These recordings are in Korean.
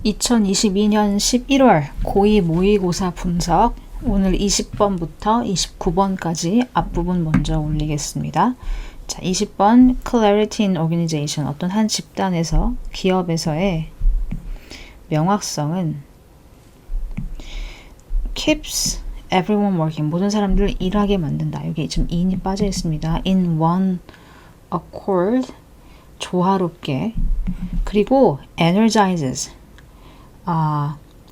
2022년 11월 고2 모의고사 분석 오늘 20번부터 29번까지 앞부분 먼저 올리겠습니다. 자, 20번 Clarity in Organization 어떤 한 집단에서 기업에서의 명확성은 keeps everyone working 모든 사람들을 일하게 만든다. 여기 지금 in이 빠져 있습니다. in one accord 조화롭게 그리고 energizes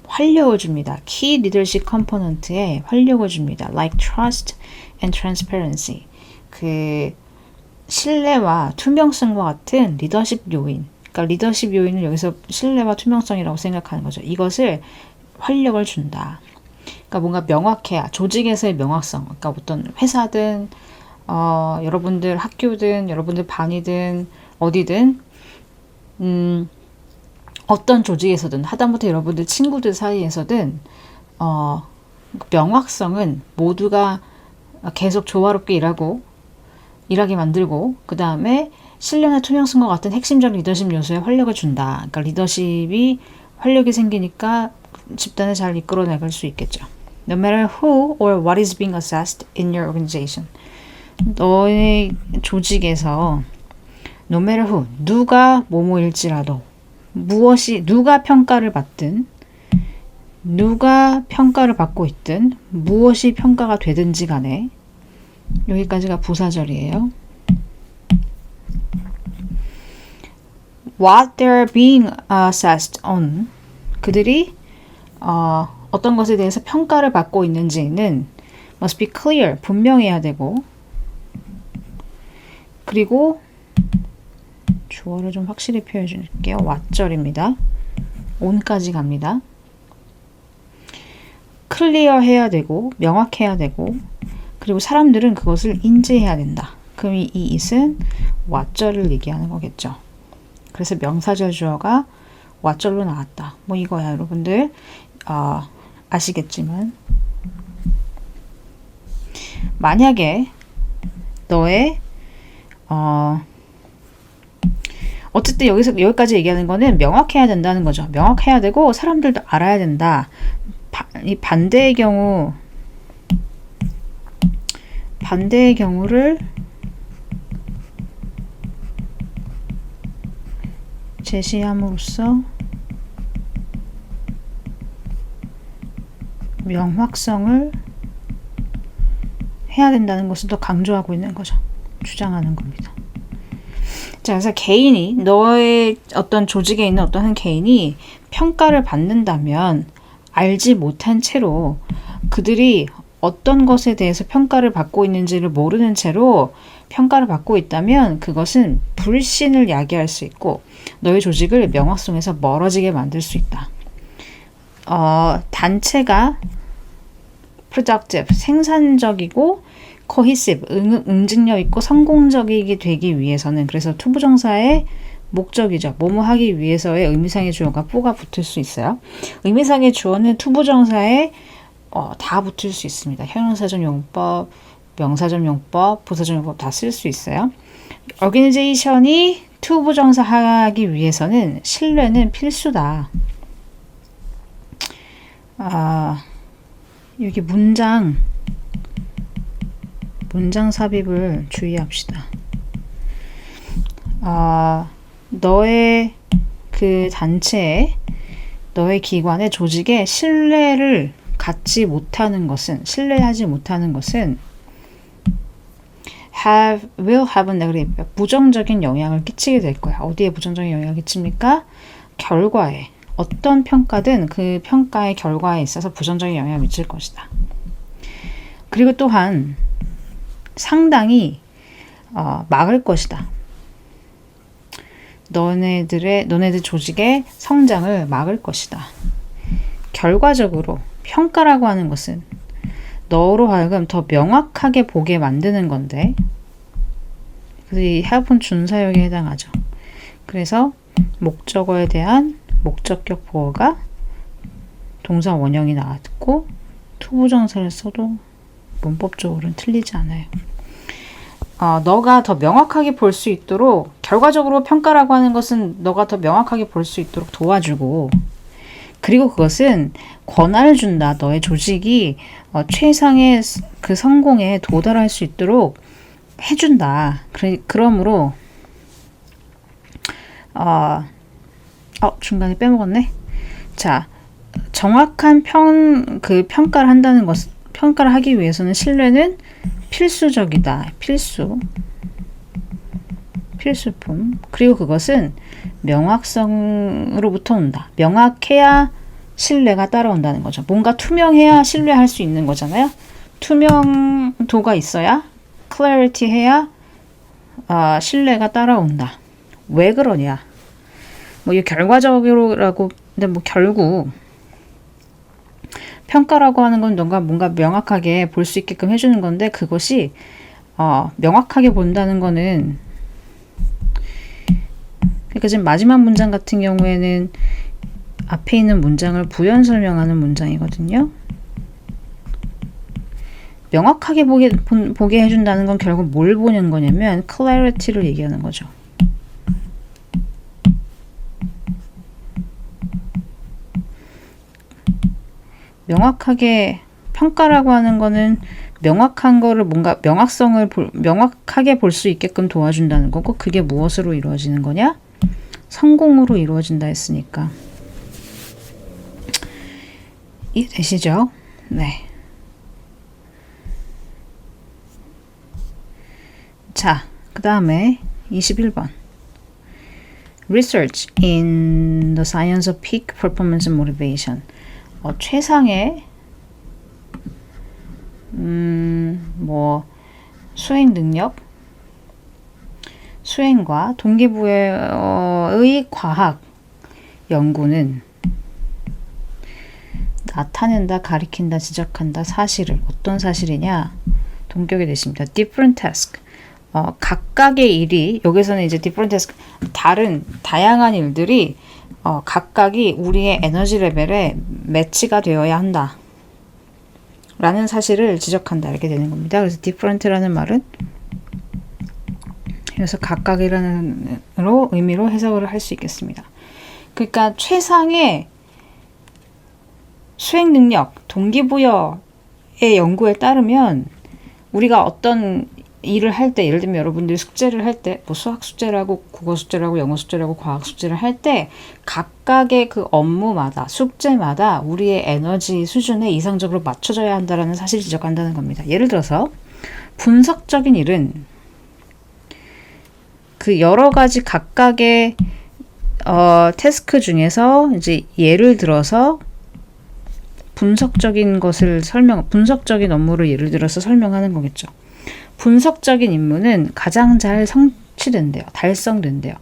활력을 줍니다. Key leadership component에 활력을 줍니다. Like trust and transparency. 그 신뢰와 투명성과 같은 리더십 요인. 그러니까 리더십 요인을 여기서 신뢰와 투명성이라고 생각하는 거죠. 이것을 활력을 준다. 그러니까 뭔가 명확해야 조직에서의 명확성. 그러니까 어떤 회사든 여러분들 학교든 여러분들 반이든 어디든 어떤 조직에서든 하다못해 여러분들 친구들 사이에서든 명확성은 모두가 계속 조화롭게 일하게 만들고 그 다음에 신뢰나 투명성과 같은 핵심적 리더십 요소에 활력을 준다. 그러니까 리더십이 활력이 생기니까 집단을 잘 이끌어 나갈 수 있겠죠. No matter who or what is being assessed in your organization. 너의 조직에서 no matter who, 누가 뭐뭐일지라도 누가 평가를 받든 누가 평가를 받고 있든 무엇이 평가가 되든지 간에 여기까지가 부사절이에요. What they're being assessed on 그들이 어떤 것에 대해서 평가를 받고 있는지는 must be clear 분명해야 되고 그리고 주어를 좀 확실히 표현해 줄게요. what절입니다. on까지 갑니다. 클리어 해야 되고 명확해야 되고 그리고 사람들은 그것을 인지해야 된다. 그럼 이 it은 what절을 얘기하는 거겠죠. 그래서 명사절 주어가 what절로 나왔다. 뭐 이거야 여러분들 아시겠지만 만약에 너의 어쨌든 여기까지 얘기하는 거는 명확해야 된다는 거죠. 명확해야 되고 사람들도 알아야 된다. 이 반대의 경우를 제시함으로써 명확성을 해야 된다는 것을 더 강조하고 있는 거죠. 주장하는 겁니다. 자, 그래서 개인이 너의 어떤 조직에 있는 어떤 한 개인이 평가를 받는다면 알지 못한 채로 그들이 어떤 것에 대해서 평가를 받고 있는지를 모르는 채로 평가를 받고 있다면 그것은 불신을 야기할 수 있고 너의 조직을 명확성에서 멀어지게 만들 수 있다. 단체가 productive, 생산적이고 cohesive, 응징력 있고 성공적이게 되기 위해서는 그래서 투부정사의 목적이죠. 뭐뭐 하기 위해서의 의미상의 주어가 뿌가 붙을 수 있어요. 의미상의 주어는 투부정사에 다 붙을 수 있습니다. 형용사적 용법, 명사적 용법, 부사적 용법 다 쓸 수 있어요. organization이 투부정사 하기 위해서는 신뢰는 필수다. 여기 문장 삽입을 주의합시다. 너의 그 단체에 너의 기관의 조직에 신뢰하지 못하는 것은 will have a negative 부정적인 영향을 끼치게 될 거야. 어디에 부정적인 영향을 끼칩니까? 결과에 어떤 평가든 그 평가의 결과에 있어서 부정적인 영향을 미칠 것이다. 그리고 또한 상당히 막을 것이다. 너네들 조직의 성장을 막을 것이다. 결과적으로 평가라고 하는 것은 너로 하여금 더 명확하게 보게 만드는 건데 이 have는 준사역에 해당하죠. 그래서 목적어에 대한 목적격 보어가 동사 원형이 나왔고 투부정사를 써도 문법적으로는 틀리지 않아요. 너가 더 명확하게 볼 수 있도록 결과적으로 평가라고 하는 것은 너가 더 명확하게 볼 수 있도록 도와주고 그리고 그것은 권한을 준다. 너의 조직이 최상의 그 성공에 도달할 수 있도록 해준다. 그러므로 중간에 빼먹었네. 자, 정확한 평가를 한다는 것, 평가를 하기 위해서는 신뢰는 필수적이다. 필수품. 그리고 그것은 명확성으로부터 온다. 명확해야 신뢰가 따라온다는 거죠. 뭔가 투명해야 신뢰할 수 있는 거잖아요. 투명도가 있어야, clarity 해야 신뢰가 따라온다. 왜 그러냐? 뭐 이 결과적으로라고, 근데 뭐 결국 평가라고 하는 건 뭔가 명확하게 볼 수 있게끔 해주는 건데, 그것이 명확하게 본다는 거는, 그러니까 지금 마지막 문장 같은 경우에는 앞에 있는 문장을 부연 설명하는 문장이거든요. 명확하게 보게 해준다는 건 결국 뭘 보는 거냐면 clarity를 얘기하는 거죠. 명확하게 평가라고 하는 거는 명확한 거를 뭔가 명확하게 볼 수 있게끔 도와준다는 거고, 그게 무엇으로 이루어지는 거냐? 성공으로 이루어진다 했으니까. 이해되시죠? 네. 자, 그 다음에 21번. Research in the science of peak performance and motivation. 최상의 수행 능력, 수행과 동기부여의 과학 연구는 나타낸다, 가리킨다, 지적한다 사실을. 어떤 사실이냐? 동격이 되십니다. different task. 각각의 일이, 여기서는 이제 different task, 다양한 일들이 각각이 우리의 에너지 레벨에 매치가 되어야 한다. 라는 사실을 지적한다. 이렇게 되는 겁니다. 그래서 different라는 말은 그래서 각각이라는 의미로 해석을 할 수 있겠습니다. 그러니까 최상의 수행 능력, 동기부여의 연구에 따르면 우리가 어떤 일을 할 때, 예를 들면 여러분들이 숙제를 할 때, 뭐 수학 숙제라고, 국어 숙제라고, 영어 숙제라고, 과학 숙제를 할 때 각각의 그 업무마다, 숙제마다 우리의 에너지 수준에 이상적으로 맞춰져야 한다는 사실을 지적한다는 겁니다. 예를 들어서 분석적인 일은 그 여러 가지 각각의 태스크 중에서 이제 예를 들어서 분석적인 업무를 예를 들어서 설명하는 거겠죠. 분석적인 임무는 가장 잘 성취된대요. 달성된대요.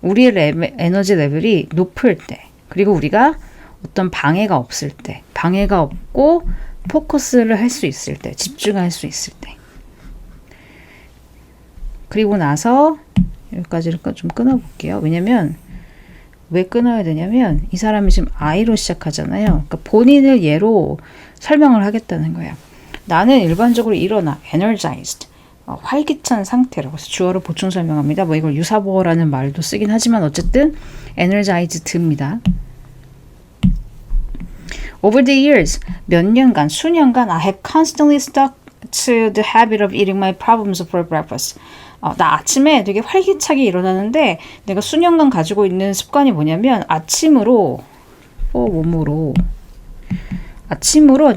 우리의 에너지 레벨이 높을 때, 그리고 우리가 어떤 방해가 없을 때, 방해가 없고 포커스를 할 수 있을 때, 집중할 수 있을 때. 그리고 나서 여기까지를 좀 끊어볼게요. 왜냐면 왜 끊어야 되냐면 이 사람이 지금 I로 시작하잖아요. 그러니까 본인을 예로 설명을 하겠다는 거예요. 나는 일반적으로 일어나, energized, 활기찬 상태라고 해서 주어를 보충 설명합니다. 뭐 이걸 유사보어라는 말도 쓰긴 하지만 어쨌든 energized입니다. Over the years, 수년간 I have constantly stuck to the habit of eating my problems for breakfast. 나 아침에 되게 활기차게 일어나는데 내가 수년간 가지고 있는 습관이 뭐냐면 아침으로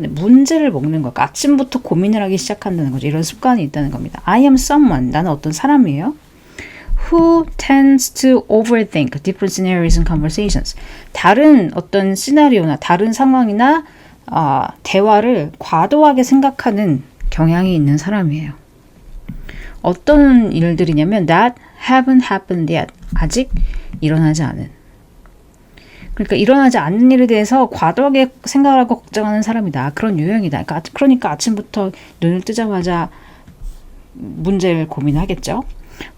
문제를 먹는 거. 아침부터 고민을 하기 시작한다는 거죠. 이런 습관이 있다는 겁니다. I am someone. 나는 어떤 사람이에요. Who tends to overthink different scenarios and conversations. 다른 어떤 시나리오나 다른 상황이나 대화를 과도하게 생각하는 경향이 있는 사람이에요. 어떤 일들이냐면 that haven't happened yet. 아직 일어나지 않은. 그러니까 일어나지 않는 일에 대해서 과도하게 생각을 하고 걱정하는 사람이다. 그런 유형이다. 그러니까 아침부터 눈을 뜨자마자 문제를 고민하겠죠.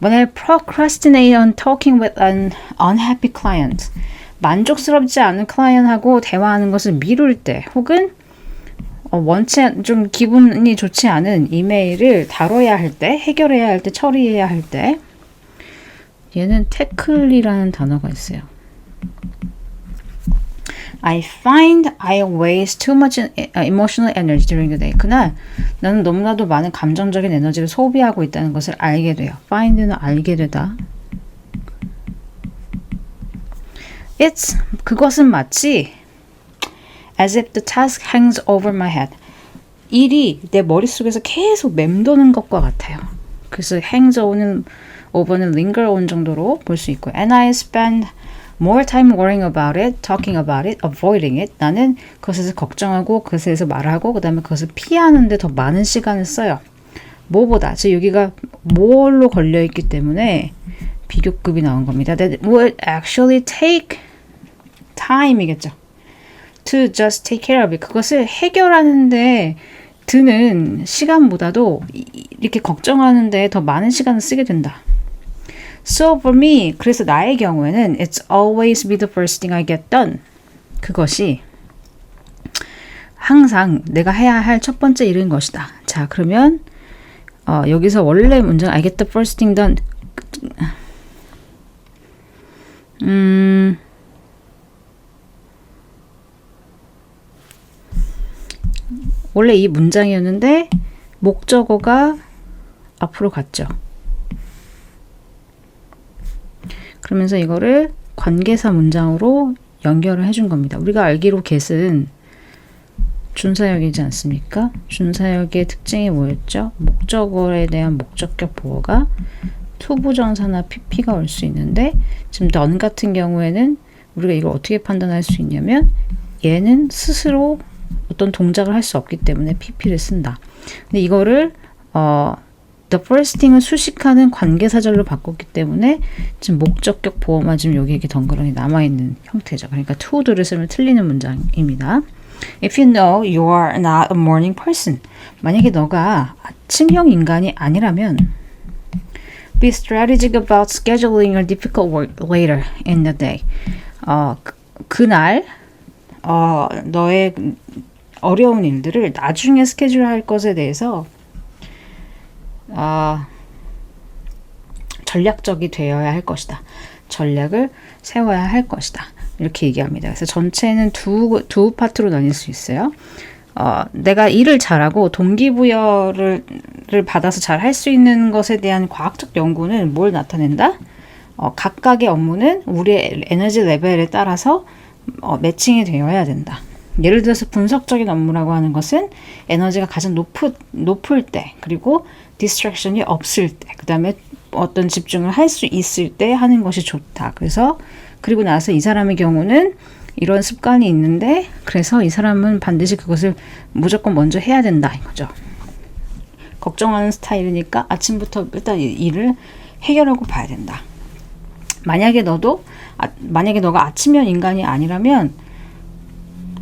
When I procrastinate on talking with an unhappy client. 만족스럽지 않은 클라이언트하고 대화하는 것을 미룰 때, 혹은 좀 기분이 좋지 않은 이메일을 다뤄야 할 때, 해결해야 할 때, 처리해야 할 때, 얘는 태클이라는 단어가 있어요. I find I waste too much emotional energy during the day. 그날 나는 너무나도 많은 감정적인 에너지를 소비하고 있다는 것을 알게 돼요. find는 알게 되다. It's 그것은 마치 as if the task hangs over my head. 일이 내 머릿속에서 계속 맴도는 것과 같아요. 그래서 hangs over는 linger on 정도로 볼 수 있고 and I spend more time worrying about it, talking about it, avoiding it. 나는 그것에 걱정하고 그것에 대해서 말하고 그 다음에 그것을 피하는데 더 많은 시간을 써요. 뭐보다 즉 여기가 뭘로 걸려있기 때문에 비교급이 나온 겁니다. That would actually take time이겠죠. To just take care of it. 그것을 해결하는데 드는 시간보다도 이렇게 걱정하는데 더 많은 시간을 쓰게 된다. So for me, 그래서 나의 경우에는 it's always be the first thing I get done. 그것이 항상 내가 해야 할 첫 번째 일인 것이다. 자, 그러면 여기서 원래 문제는 I get the first thing done. 원래 이 문장이었는데 목적어가 앞으로 갔죠. 그러면서 이거를 관계사 문장으로 연결을 해준 겁니다. 우리가 알기로 get은 준사역이지 않습니까? 준사역의 특징이 뭐였죠? 목적어에 대한 목적격 보어가 투부정사나 pp가 올 수 있는데 지금 done 같은 경우에는 우리가 이걸 어떻게 판단할 수 있냐면 얘는 스스로 어떤 동작을 할 수 없기 때문에 pp를 쓴다. 근데 이거를 the first thing을 수식하는 관계사절로 바꿨기 때문에 지금 목적격 보어만 지금 여기 이렇게 덩그러니 남아있는 형태죠. 그러니까 to를 쓰면 틀리는 문장입니다. If you know you are not a morning person. 만약에 너가 아침형 인간이 아니라면 be strategic about scheduling your difficult work later in the day. 그날 너의 어려운 일들을 나중에 스케줄할 것에 대해서 전략적이 되어야 할 것이다. 전략을 세워야 할 것이다. 이렇게 얘기합니다. 그래서 전체는 두 파트로 나뉠 수 있어요. 내가 일을 잘하고 동기부여를 받아서 잘 할 수 있는 것에 대한 과학적 연구는 뭘 나타낸다? 각각의 업무는 우리의 에너지 레벨에 따라서 매칭이 되어야 된다. 예를 들어서 분석적인 업무라고 하는 것은 에너지가 가장 높을 때 그리고 디스트랙션이 없을 때 그 다음에 어떤 집중을 할 수 있을 때 하는 것이 좋다. 그리고 나서 이 사람의 경우는 이런 습관이 있는데 그래서 이 사람은 반드시 그것을 무조건 먼저 해야 된다 이거죠. 걱정하는 스타일이니까 아침부터 일단 일을 해결하고 봐야 된다. 만약에 너가 아침형 인간이 아니라면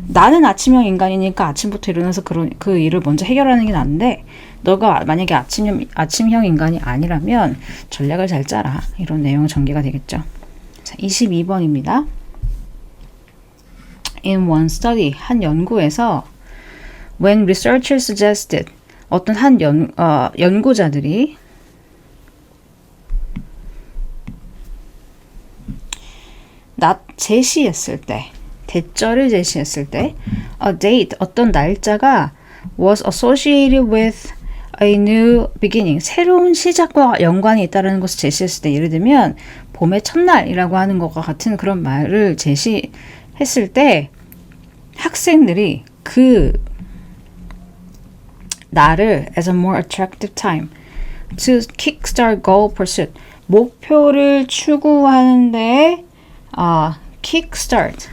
나는 아침형 인간이니까 아침부터 일어나서 그 일을 먼저 해결하는 게 나은데 너가 만약에 아침형 인간이 아니라면 전략을 잘 짜라. 이런 내용 전개가 되겠죠. 자, 22번입니다. In one study, 한 연구에서 when researchers suggested 어떤 연구자들이 대절을 제시했을 때 a date, 어떤 날짜가 was associated with a new beginning, 새로운 시작과 연관이 있다는 것을 제시했을 때 예를 들면 봄의 첫날이라고 하는 것과 같은 그런 말을 제시했을 때 학생들이 그 날을 as a more attractive time to kickstart goal pursuit, 목표를 추구하는데 kickstart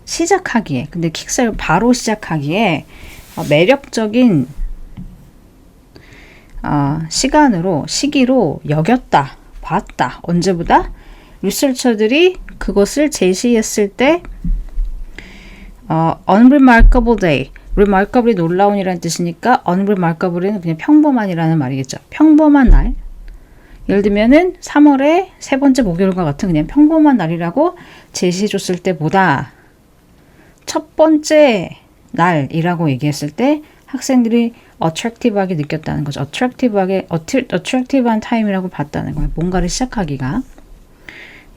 시작하기에 근데 kickstart 바로 시작하기에 매력적인 시기로 여겼다, 봤다. 언제보다 리서처들이 그것을 제시했을 때 unremarkable day, remarkable이 놀라운이라는 뜻이니까 unremarkable은 그냥 평범한이라는 말이겠죠. 평범한 날. 예를 들면은 3월의 세 번째 목요일과 같은 그냥 평범한 날이라고 제시해줬을 때보다 첫 번째 날이라고 얘기했을 때 학생들이 attractive하게 느꼈다는 거죠. attractive한 타임이라고 봤다는 거예요. 뭔가를 시작하기가.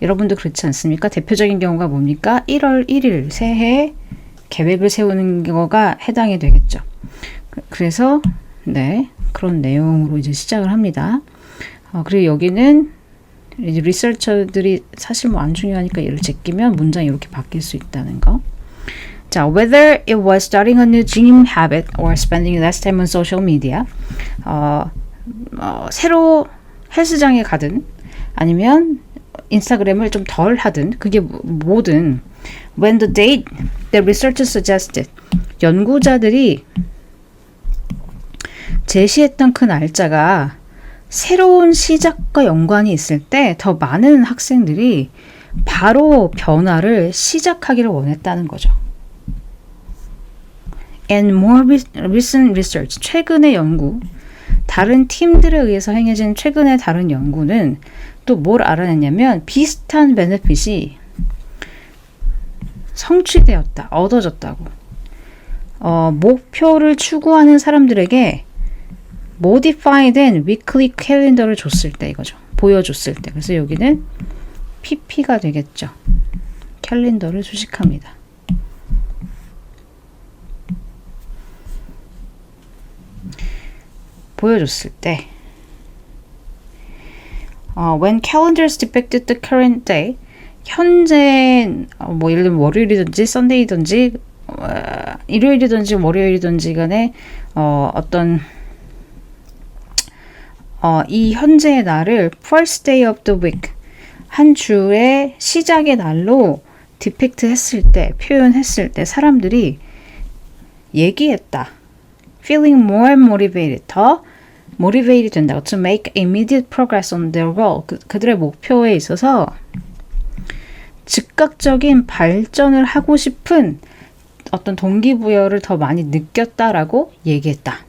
여러분도 그렇지 않습니까? 대표적인 경우가 뭡니까? 1월 1일 새해 계획을 세우는 거가 해당이 되겠죠. 그래서 네, 그런 내용으로 이제 시작을 합니다. 그리고 여기는 이제 리서처들이 사실 뭐 안 중요하니까 얘를 제끼면 문장이 이렇게 바뀔 수 있다는 거. 자, whether it was starting a new gym habit or spending less time on social media, 새로 헬스장에 가든 아니면 인스타그램을 좀 덜 하든 그게 뭐든 when the date the researcher suggested 연구자들이 제시했던 그 날짜가 새로운 시작과 연관이 있을 때 더 많은 학생들이 바로 변화를 시작하기를 원했다는 거죠. And more recent research, 최근의 연구, 다른 팀들에 의해서 행해진 최근의 다른 연구는 또 뭘 알아냈냐면 비슷한 베네핏이 성취되었다, 얻어졌다고. 목표를 추구하는 사람들에게 modified된 weekly 캘린더를 줬을 때 이거죠. 보여줬을 때. 그래서 여기는 PP가 되겠죠. 캘린더를 수식합니다. 보여줬을 때 when calendars depicted the current day 현재 뭐 예를 들면 월요일이든지 썬데이든지 일요일이든지 월요일이든지 간에 어떤 이 현재의 날을 first day of the week 한 주의 시작의 날로 디펙트 했을 때 표현했을 때 사람들이 얘기했다. feeling more motivated 더 motivated 된다고 to make immediate progress on their goal 그들의 목표에 있어서 즉각적인 발전을 하고 싶은 어떤 동기부여를 더 많이 느꼈다라고 얘기했다.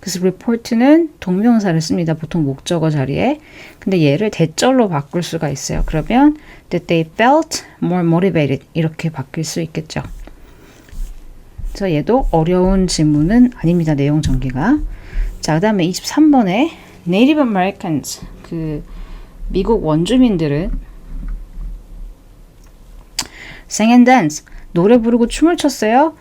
그래서 report는 동명사를 씁니다. 보통 목적어 자리에. 근데 얘를 대절로 바꿀 수가 있어요. 그러면 that they felt more motivated 이렇게 바뀔 수 있겠죠. 그래서 얘도 어려운 지문은 아닙니다. 내용 전개가. 자, 그 다음에 23번에 Native Americans 그 미국 원주민들은 sang and dance 노래 부르고 춤을 췄어요.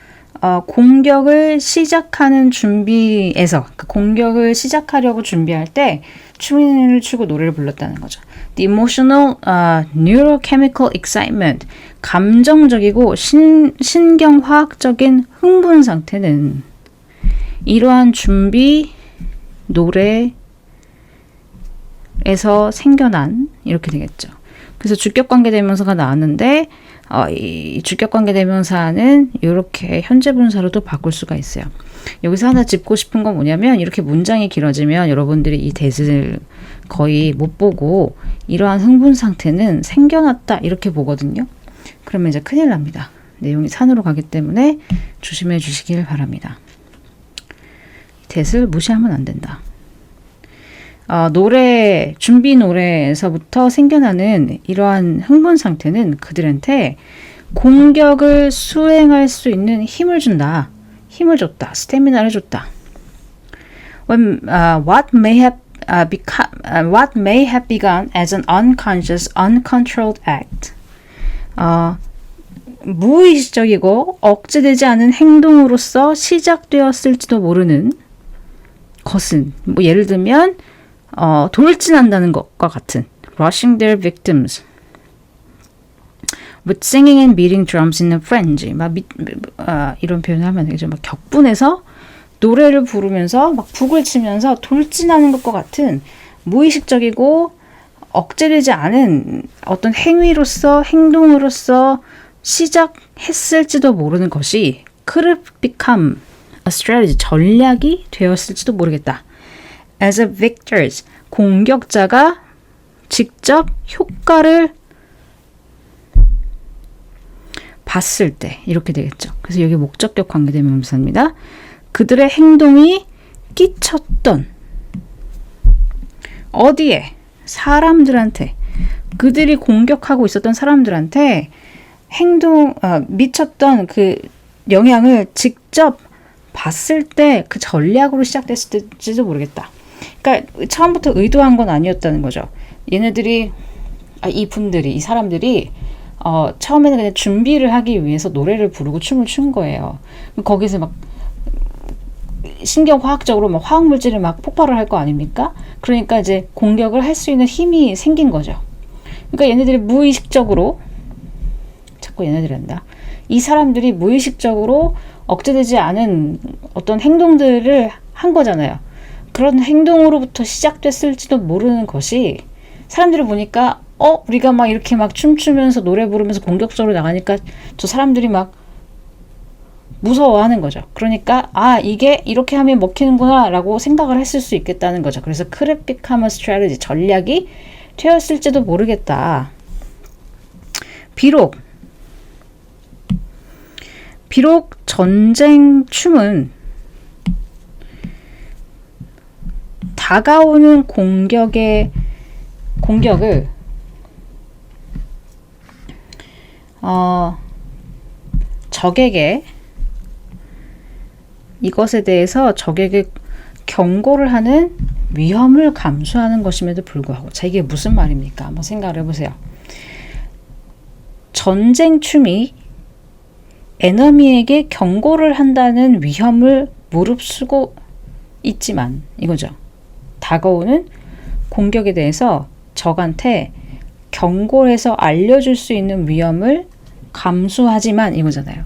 공격을 시작하는 준비에서 그 공격을 시작하려고 준비할 때 춤을 추고 노래를 불렀다는 거죠. The emotional neurochemical excitement 감정적이고 신경화학적인 흥분 상태는 이러한 준비 노래에서 생겨난 이렇게 되겠죠. 그래서 주격관계대명사가 나왔는데 이 주격관계대명사는 이렇게 현재분사로도 바꿀 수가 있어요. 여기서 하나 짚고 싶은 건 뭐냐면 이렇게 문장이 길어지면 여러분들이 이 대을 거의 못 보고 이러한 흥분 상태는 생겨났다 이렇게 보거든요. 그러면 이제 큰일 납니다. 내용이 산으로 가기 때문에 조심해 주시길 바랍니다. 대을 무시하면 안 된다. 노래, 준비 노래에서부터 생겨나는 이러한 흥분 상태는 그들한테 공격을 수행할 수 있는 힘을 준다. 힘을 줬다. 스태미나를 줬다. What may have begun as an unconscious, uncontrolled act. 무의식적이고 억제되지 않은 행동으로서 시작되었을지도 모르는 것은 뭐 예를 들면 돌진한다는 것과 같은 rushing their victims with singing and beating drums in a frenzy 이런 표현을 하면 되겠죠. 막 격분해서 노래를 부르면서 막 북을 치면서 돌진하는 것과 같은 무의식적이고 억제되지 않은 어떤 행위로서 행동으로서 시작했을지도 모르는 것이 could have become a strategy 전략이 되었을지도 모르겠다. As a victors, 공격자가 직접 효과를 봤을 때 이렇게 되겠죠. 그래서 여기 목적격 관계대명사입니다. 그들의 행동이 끼쳤던 어디에? 사람들한테. 그들이 공격하고 있었던 사람들한테 미쳤던 그 영향을 직접 봤을 때 그 전략으로 시작됐을지도 모르겠다. 그러니까 처음부터 의도한 건 아니었다는 거죠. 얘네들이 이 사람들이 처음에는 그냥 준비를 하기 위해서 노래를 부르고 춤을 춘 거예요. 거기서 막 신경화학적으로 막 화학물질이 막 폭발을 할 거 아닙니까? 그러니까 이제 공격을 할 수 있는 힘이 생긴 거죠. 그러니까 얘네들이 무의식적으로, 자꾸 얘네들이 한다. 이 사람들이 무의식적으로 억제되지 않은 어떤 행동들을 한 거잖아요. 그런 행동으로부터 시작됐을지도 모르는 것이, 사람들이 보니까 우리가 막 이렇게 막 춤추면서 노래 부르면서 공격적으로 나가니까 저 사람들이 막 무서워하는 거죠. 그러니까 이게 이렇게 하면 먹히는구나 라고 생각을 했을 수 있겠다는 거죠. 그래서 could it become a strategy, 전략이 되었을지도 모르겠다. 비록 전쟁 춤은 다가오는 공격을 적에게, 이것에 대해서 적에게 경고를 하는 위험을 감수하는 것임에도 불구하고, 자, 이게 무슨 말입니까? 한번 생각을 해보세요. 전쟁 춤이 에너미에게 경고를 한다는 위험을 무릅쓰고 있지만, 이거죠. 다가오는 공격에 대해서 적한테 경고해서 알려줄 수 있는 위험을 감수하지만, 이거잖아요.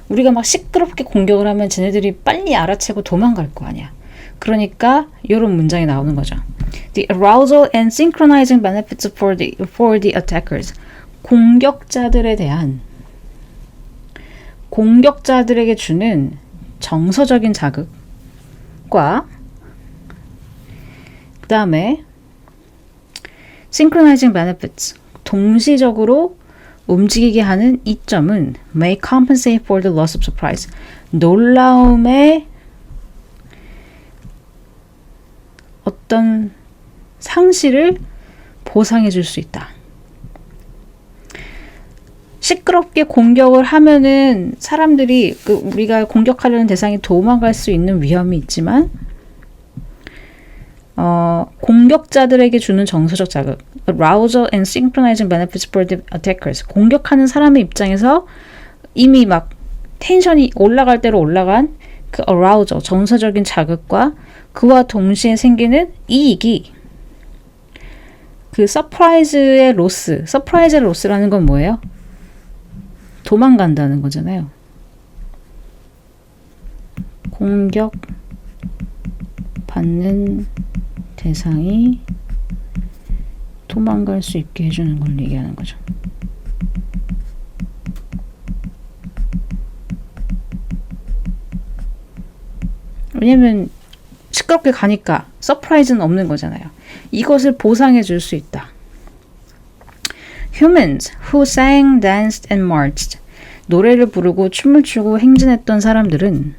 우리가 막 시끄럽게 공격을 하면 쟤네들이 빨리 알아채고 도망갈 거 아니야. 그러니까 이런 문장이 나오는 거죠. The arousal and synchronizing benefits for the attackers. 공격자들에게 주는 정서적인 자극과 그 다음에 synchronizing benefits, 동시적으로 움직이게 하는 이점은 may compensate for the loss of surprise. 놀라움의 어떤 상실을 보상해 줄 수 있다. 시끄럽게 공격을 하면은 사람들이 우리가 공격하려는 대상이 도망갈 수 있는 위험이 있지만 공격자들에게 주는 정서적 자극, arousal and synchronizing benefits for the attackers. 공격하는 사람의 입장에서 이미 막 텐션이 올라갈 대로 올라간 그 arousal, 정서적인 자극과 그와 동시에 생기는 이익이, 그 서프라이즈의 로스라는 건 뭐예요? 도망간다는 거잖아요. 공격 받는 대상이 도망갈 수 있게 해주는 걸 얘기하는 거죠. 왜냐면 시끄럽게 가니까 서프라이즈는 없는 거잖아요. 이것을 보상해 줄 수 있다. Humans who sang, danced and marched. 노래를 부르고 춤을 추고 행진했던 사람들은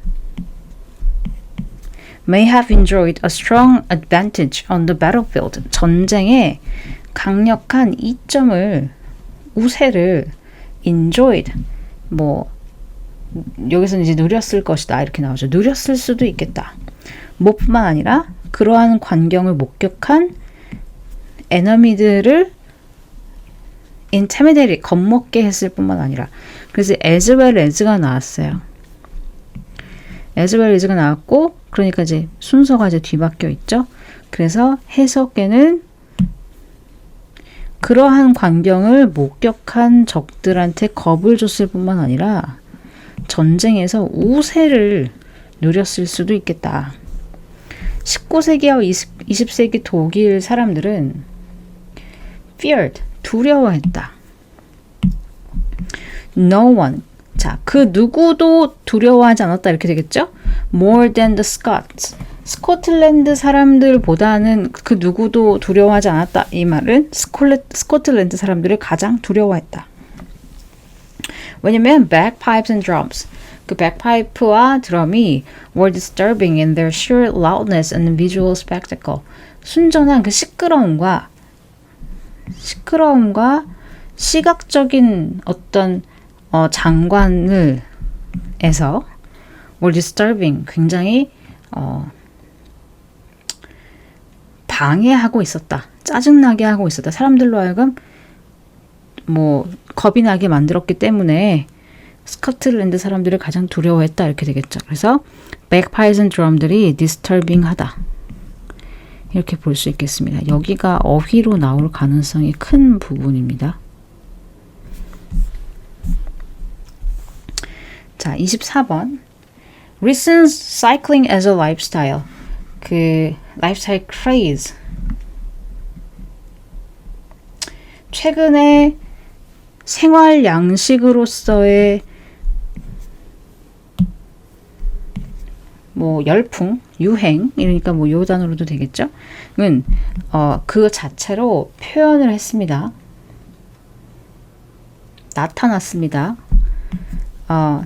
may have enjoyed a strong advantage on the battlefield. 전쟁에 강력한 이점을, 우세를 enjoyed, 여기서는 이제 누렸을 것이다 이렇게 나오죠. 누렸을 수도 있겠다. 뿐만 아니라 그러한 광경을 목격한 에너미들을 intimidate, 겁먹게 했을 뿐만 아니라, 그래서 as well as가 나왔어요. as well as가 나왔고, 그러니까 이제 순서가 이제 뒤바뀌어 있죠. 그래서 해석에는 그러한 광경을 목격한 적들한테 겁을 줬을 뿐만 아니라 전쟁에서 우세를 누렸을 수도 있겠다. 19세기와 20세기 독일 사람들은 feared, 두려워했다. No one, 자, 그 누구도 두려워하지 않았다 이렇게 되겠죠? More than the Scots. 스코틀랜드 사람들보다는 그 누구도 두려워하지 않았다. 이 말은 스코틀랜드 사람들을 가장 두려워했다. 왜냐면 bagpipes and drums, 그 bagpipe와 드럼이 were disturbing in their sheer loudness and visual spectacle. 순전한 그 시끄러움과 시각적인 어떤 장관을 에서 were disturbing, 굉장히 방해하고 있었다. 짜증나게 하고 있었다. 사람들로 하여금 뭐 겁이 나게 만들었기 때문에 스코틀랜드 사람들을 가장 두려워했다 이렇게 되겠죠. 그래서 bagpipes and drum들이 disturbing하다 이렇게 볼 수 있겠습니다. 여기가 어휘로 나올 가능성이 큰 부분입니다. 자, 24번. Recent cycling as a lifestyle. 그 lifestyle craze. 최근에 생활 양식으로서의 뭐 열풍, 유행 이러니까 뭐 요 단어로도 되겠죠? 은 그 자체로 표현을 했습니다. 나타났습니다.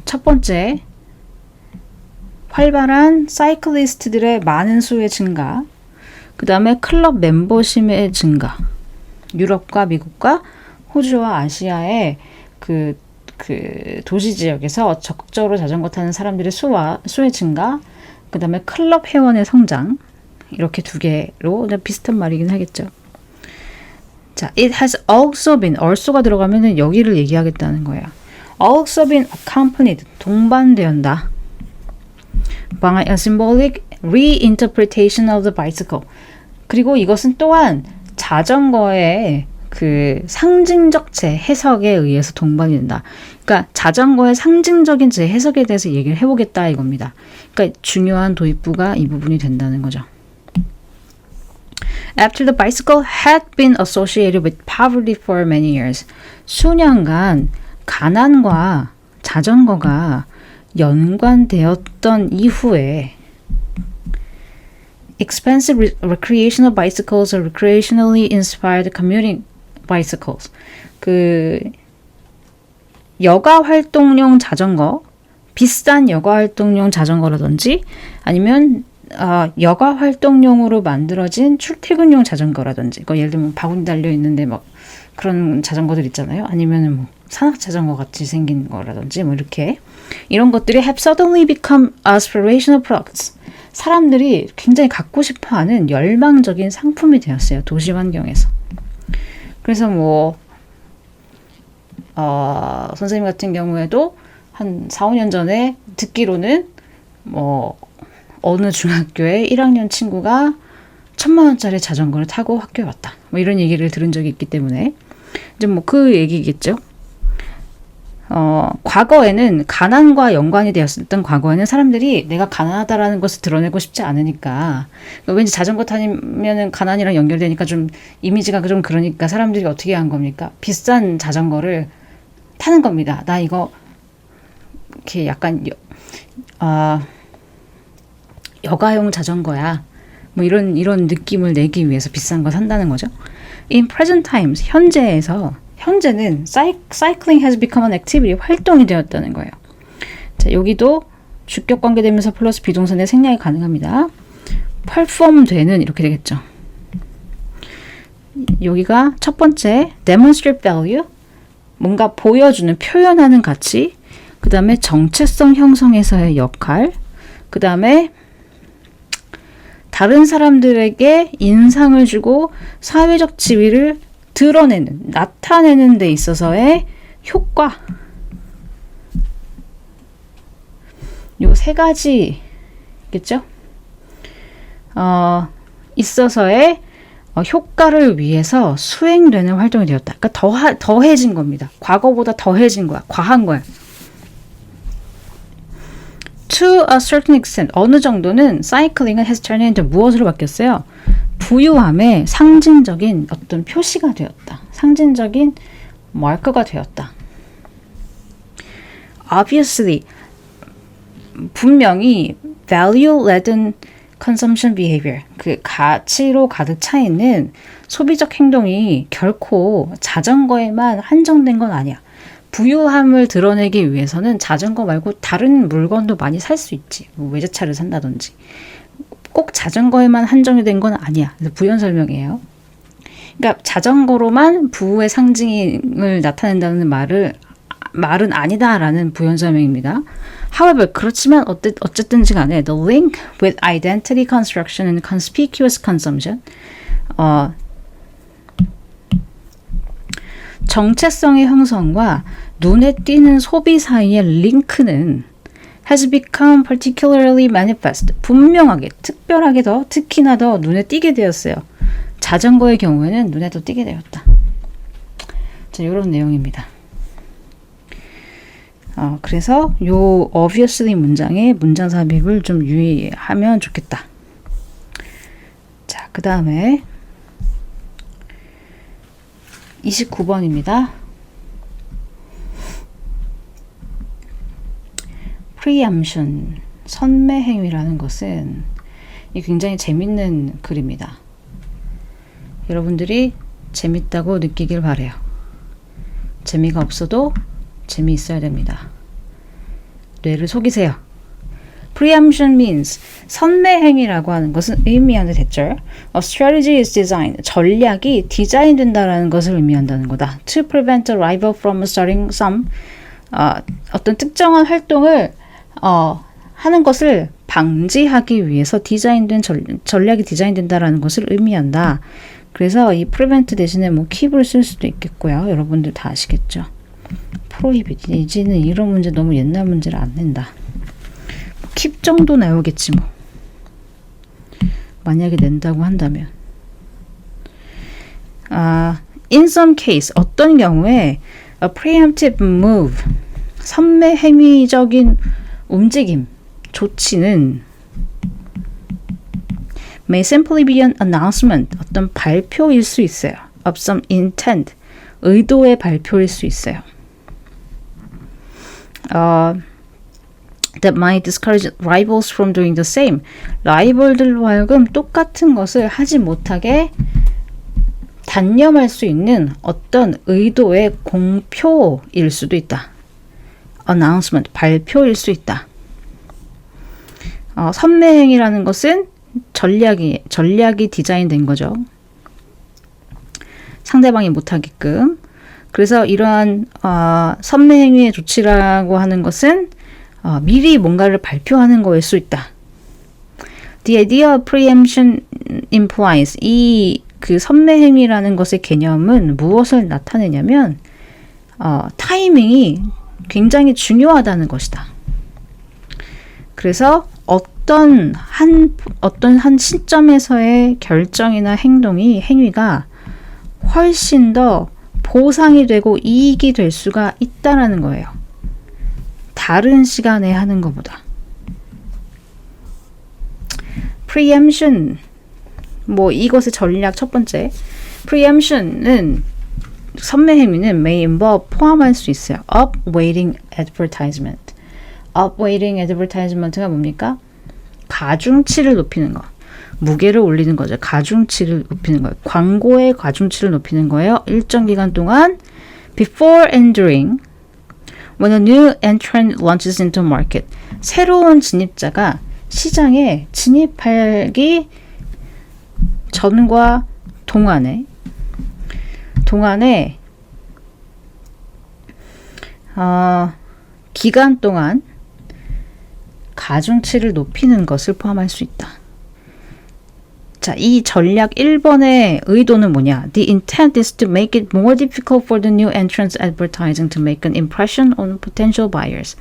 첫 번째 활발한 사이클리스트들의 많은 수의 증가, 그 다음에 클럽 멤버십의 증가, 유럽과 미국과 호주와 아시아의 그 도시 지역에서 적극적으로 자전거 타는 사람들의 수의 증가, 그 다음에 클럽 회원의 성장, 이렇게 두 개로 비슷한 말이긴 하겠죠. 자, it has also been, also가 들어가면은 여기를 얘기하겠다는 거예요. also been accompanied, 동반되었다. by a symbolic reinterpretation of the bicycle. 그리고 이것은 또한 자전거의 그 상징적 재해석에 의해서 동반이 된다. 그러니까 자전거의 상징적인 재해석에 대해서 얘기를 해보겠다 이겁니다. 그러니까 중요한 도입부가 이 부분이 된다는 거죠. After the bicycle had been associated with poverty for many years. 수년간 가난과 자전거가 연관되었던 이후에 expensive recreational bicycles or recreationally inspired commuting bicycles. 그 여가 활동용 자전거, 비싼 여가 활동용 자전거라든지 아니면 여가 활동용으로 만들어진 출퇴근용 자전거라든지, 예를 들면 바구니 달려 있는데 막 그런 자전거들 있잖아요. 아니면은 뭐 산악 자전거 같이 생긴 거라든지 뭐 이렇게 이런 것들이 have suddenly become aspirational products. 사람들이 굉장히 갖고 싶어하는 열망적인 상품이 되었어요. 도시 환경에서. 그래서 뭐 선생님 같은 경우에도 한 4, 5년 전에 듣기로는 뭐 어느 중학교에 1학년 친구가 1,000,000원짜리 자전거를 타고 학교에 왔다. 뭐 이런 얘기를 들은 적이 있기 때문에 이제 뭐 그 얘기겠죠. 과거에는 가난과 연관이 되었던 과거에는 사람들이 내가 가난하다라는 것을 드러내고 싶지 않으니까 왠지 자전거 타면은 가난이랑 연결되니까 좀 이미지가 좀 그러니까 사람들이 어떻게 한 겁니까? 비싼 자전거를 타는 겁니다. 나 이거 이렇게 약간 여가용 자전거야. 뭐 이런 느낌을 내기 위해서 비싼 거 산다는 거죠. In present times, 현재는 cycling has become an activity, 활동이 되었다는 거예요. 자, 여기도 주격 관계대명사 플러스 비동사의 생략이 가능합니다. perform 되는 이렇게 되겠죠. 여기가 첫 번째 demonstrate value, 뭔가 보여주는, 표현하는 가치, 그 다음에 정체성 형성에서의 역할, 그 다음에 다른 사람들에게 인상을 주고 사회적 지위를 드러내는, 나타내는 데 있어서의 효과. 요 세 가지겠죠? 있어서의 효과를 위해서 수행되는 활동이 되었다. 그러니까 더해진 겁니다. 과거보다 더해진 거야. 과한 거야. To a certain extent, 어느 정도는 cycling은 has turned into 무엇으로 바뀌었어요? 부유함의 상징적인 어떤 표시가 되었다. 상징적인 마커가 되었다. Obviously, 분명히 value-laden consumption behavior, 그 가치로 가득 차 있는 소비적 행동이 결코 자전거에만 한정된 건 아니야. 부유함을 드러내기 위해서는 자전거 말고 다른 물건도 많이 살 수 있지. 뭐 외제차를 산다든지. 꼭 자전거에만 한정이 된 건 아니야. 그래서 부연 설명이에요. 그러니까 자전거로만 부의 상징을 나타낸다는 말은 아니다라는 부연 설명입니다. However, 그렇지만 어쨌든지 간에 the link with identity construction and conspicuous consumption, 정체성의 형성과 눈에 띄는 소비 사이의 링크는 has become particularly manifest. 분명하게, 특별하게 더, 특히나 더 눈에 띄게 되었어요. 자전거의 경우에는 눈에 더 띄게 되었다. 자, 이런 내용입니다. 그래서 요 obviously 문장의 문장 삽입을 좀 유의하면 좋겠다. 자, 그 다음에 29번입니다. preemption, 선매행위라는 것은 굉장히 재밌는 글입니다. 여러분들이 재밌다고 느끼길 바래요. 재미가 없어도 재미있어야 됩니다. 뇌를 속이세요. Preemption means 선매행위라고 하는 것은 의미하는 대절 A strategy is designed. 전략이 디자인된다라는 것을 의미한다는 거다. To prevent a rival from starting some 어떤 특정한 활동을 하는 것을 방지하기 위해서 디자인된 전략이 디자인된다라는 것을 의미한다. 그래서 이 prevent 대신에 뭐 keep을 쓸 수도 있겠고요. 여러분들 다 아시겠죠? prohibit. 이제는 이런 문제 너무 옛날 문제를 안 낸다. keep 정도 나오겠지 뭐. 만약에 낸다고 한다면. In some case, 어떤 경우에 a preemptive move, 선매행위적인 움직임, 조치는 may simply be an announcement, 어떤 발표일 수 있어요. of some intent, 의도의 발표일 수 있어요. That might discourage rivals from doing the same. 라이벌들로 하여금 똑같은 것을 하지 못하게 단념할 수 있는 어떤 의도의 공표일 수도 있다. announcement, 발표일 수 있다. 선매행이라는 것은 전략이 디자인된 거죠. 상대방이 못하게끔. 그래서 이러한 선매행위의 조치라고 하는 것은 미리 뭔가를 발표하는 거일 수 있다. The idea of preemption implies 그 선매행위라는 것의 개념은 무엇을 나타내냐면 타이밍이 굉장히 중요하다는 것이다. 그래서 어떤 한 시점에서의 결정이나 행위가 훨씬 더 보상이 되고 이익이 될 수가 있다라는 거예요. 다른 시간에 하는 것보다. preemption, 뭐 이것의 전략 첫 번째. preemption은 선매행위는 may involve, 포함할 수 있어요. upweighting advertisement. upweighting advertisement가 뭡니까? 가중치를 높이는 거. 무게를 올리는 거죠. 가중치를 높이는 거예요. 광고의 가중치를 높이는 거예요. 일정 기간 동안 before and during when a new entrant launches into market. 새로운 진입자가 시장에 진입하기 전과 동안에 기간 동안 가중치를 높이는 것을 포함할 수 있다. 자, 이 전략 1번의 의도는 뭐냐? The intent is to make it more difficult for the new entrants advertising to make an impression on potential buyers.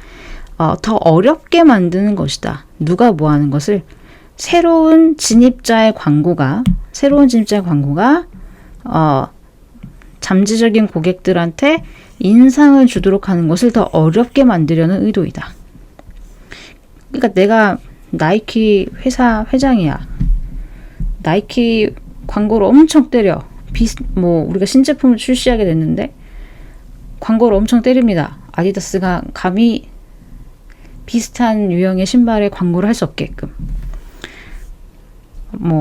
더 어렵게 만드는 것이다. 누가 뭐 하는 것을? 새로운 진입자의 광고가 잠재적인 고객들한테 인상을 주도록 하는 것을 더 어렵게 만들려는 의도이다. 그러니까 내가 나이키 회사 회장이야. 나이키 광고를 엄청 때려. 우리가 신제품을 출시하게 됐는데 광고를 엄청 때립니다. 아디다스가 감히 비슷한 유형의 신발에 광고를 할 수 없게끔.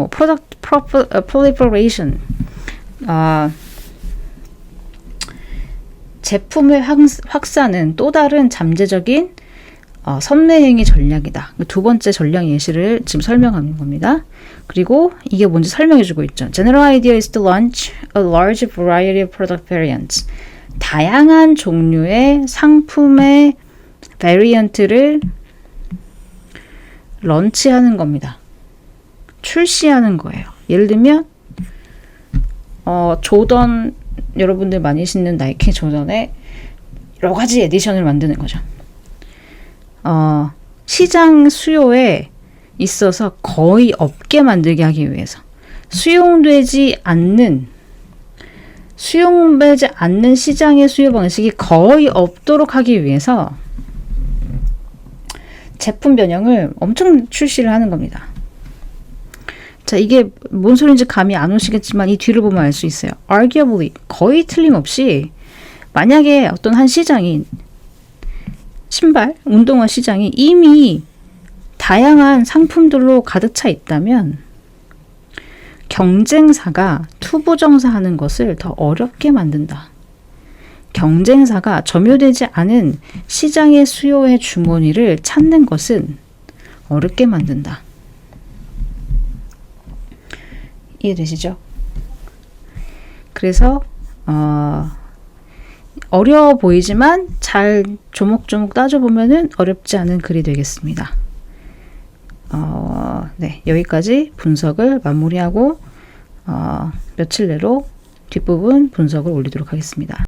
product proliferation. 제품의 확산은 또 다른 잠재적인 선매행위 전략이다. 두 번째 전략 예시를 지금 설명하는 겁니다. 그리고 이게 뭔지 설명해주고 있죠. General idea is to launch a large variety of product variants. 다양한 종류의 상품의 variant를 런치하는 겁니다. 출시하는 거예요. 예를 들면 조던 여러분들 많이 신는 나이키 조던의 여러 가지 에디션을 만드는 거죠. 시장 수요에 있어서 거의 없게 만들게 하기 위해서 수용되지 않는 시장의 수요 방식이 거의 없도록 하기 위해서 제품 변형을 엄청 출시를 하는 겁니다. 자, 이게 뭔 소리인지 감이 안 오시겠지만 이 뒤를 보면 알 수 있어요. Arguably, 거의 틀림없이 만약에 어떤 한 시장이 신발, 운동화 시장이 이미 다양한 상품들로 가득 차 있다면 경쟁사가 투부정사하는 것을 더 어렵게 만든다. 경쟁사가 점유되지 않은 시장의 수요의 주머니를 찾는 것은 어렵게 만든다. 이해되시죠? 그래서 어려워 보이지만 잘 조목조목 따져보면은 어렵지 않은 글이 되겠습니다. 네, 여기까지 분석을 마무리하고 며칠 내로 뒷부분 분석을 올리도록 하겠습니다.